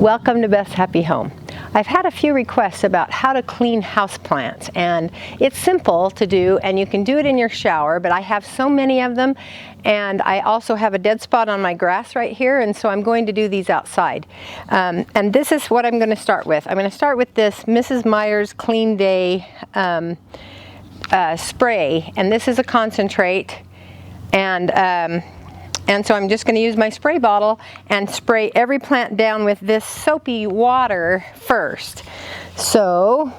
Welcome to Beth's Happy Home. I've had a few requests about how to clean houseplants, and it's simple to do and you can do it in your shower, but I have so many of them, and I also have a dead spot on my grass right here, and so I'm going to do these outside. And this is what I'm going to start with. I'm going to start with this Mrs. Meyer's Clean Day spray, and this is a concentrate, and so I'm just going to use my spray bottle and spray every plant down with this soapy water first. So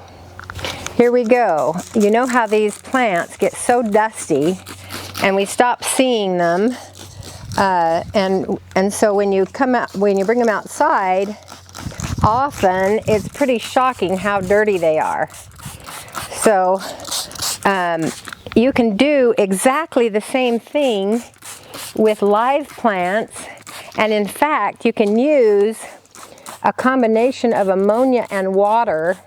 here we go. You know how these plants get so dusty and we stop seeing them, and so when you bring them outside, often it's pretty shocking how dirty they are. So you can do exactly the same thing with live plants, and in fact you can use a combination of ammonia and water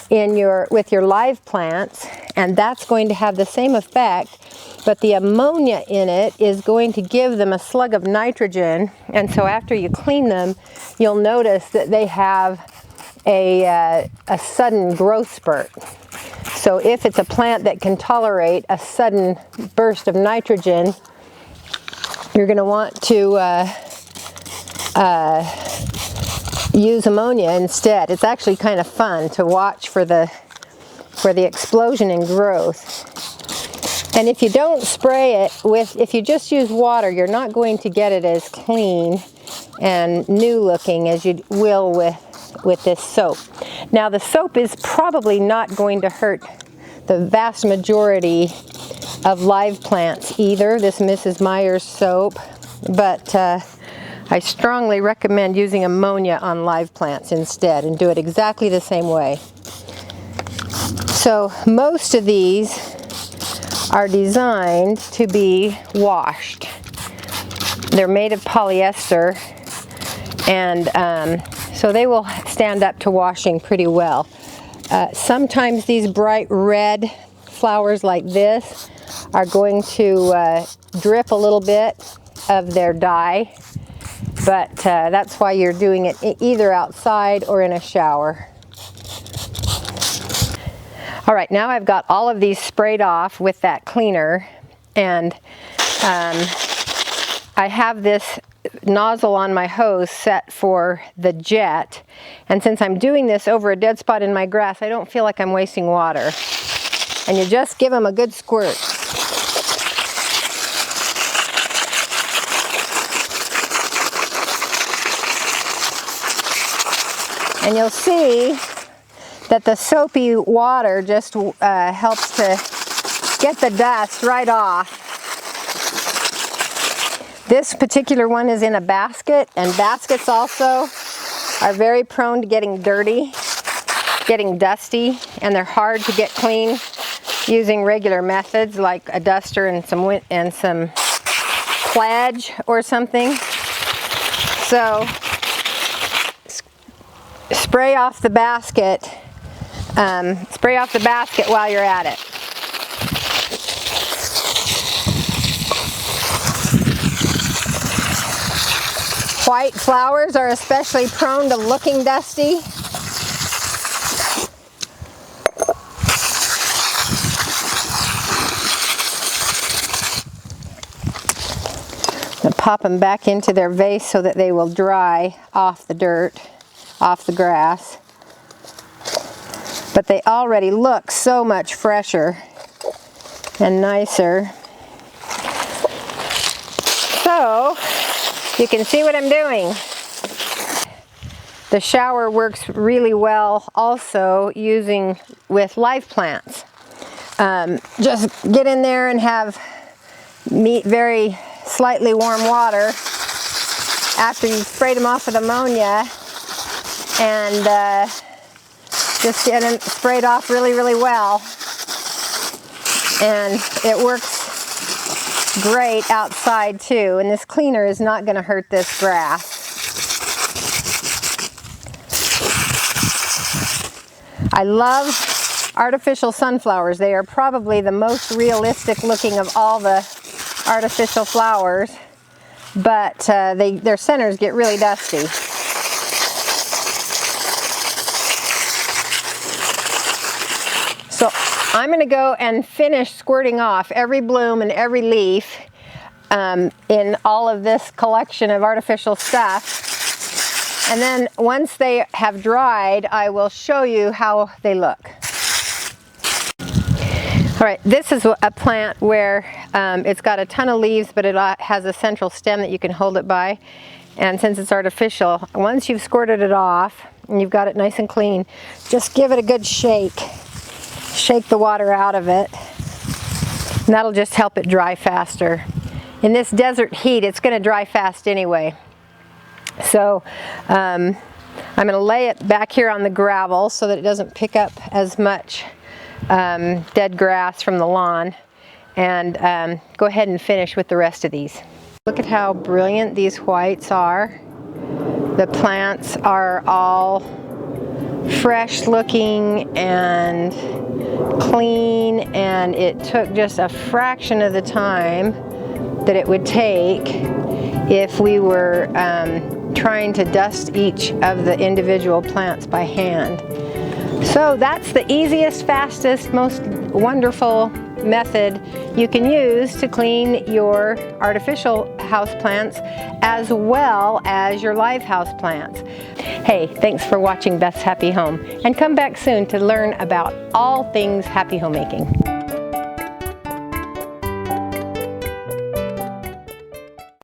with your live plants, and that's going to have the same effect, but the ammonia in it is going to give them a slug of nitrogen, and so after you clean them you'll notice that they have a sudden growth spurt. So if it's a plant that can tolerate a sudden burst of nitrogen, you're going to want to use ammonia instead. It's actually kind of fun to watch for the explosion in growth. And if you don't spray it if you just use water, you're not going to get it as clean and new looking as you will with this soap. Now the soap is probably not going to hurt the vast majority of live plants either, this Mrs. Meyer's soap, but I strongly recommend using ammonia on live plants instead and do it exactly the same way. So most of these are designed to be washed. They're made of polyester, and so they will stand up to washing pretty well. Sometimes these bright red flowers like this are going to drip a little bit of their dye, but that's why you're doing it either outside or in a shower. All right, now I've got all of these sprayed off with that cleaner, and I have this nozzle on my hose set for the jet, and since I'm doing this over a dead spot in my grass, I don't feel like I'm wasting water. And you just give them a good squirt. And you'll see that the soapy water just helps to get the dust right off. This particular one is in a basket, and baskets also are very prone to getting dirty, getting dusty, and they're hard to get clean using regular methods like a duster and some pledge or something. So spray off the basket. Spray off the basket while you're at it. White flowers are especially prone to looking dusty. Pop them back into their vase so that they will dry off the dirt, off the grass. But they already look so much fresher and nicer. So you can see what I'm doing. The shower works really well also using with live plants. Just get in there and have very slightly warm water after you've sprayed them off with ammonia, and just get them sprayed off really, really well. And it works great outside too, and this cleaner is not going to hurt this grass. I love artificial sunflowers. They are probably the most realistic looking of all the artificial flowers, but their centers get really dusty. I'm going to go and finish squirting off every bloom and every leaf in all of this collection of artificial stuff. And then once they have dried, I will show you how they look. All right, this is a plant where it's got a ton of leaves, but it has a central stem that you can hold it by. And since it's artificial, once you've squirted it off and you've got it nice and clean, just give it a good shake. Shake the water out of it, and that'll just help it dry faster. In this desert heat, it's going to dry fast anyway. So I'm going to lay it back here on the gravel so that it doesn't pick up as much dead grass from the lawn, and go ahead and finish with the rest of these. Look at how brilliant these whites are. The plants are all fresh looking and clean, and it took just a fraction of the time that it would take if we were trying to dust each of the individual plants by hand. So that's the easiest, fastest, most wonderful method you can use to clean your artificial houseplants as well as your live houseplants. Hey, thanks for watching Beth's Happy Home, and come back soon to learn about all things happy homemaking.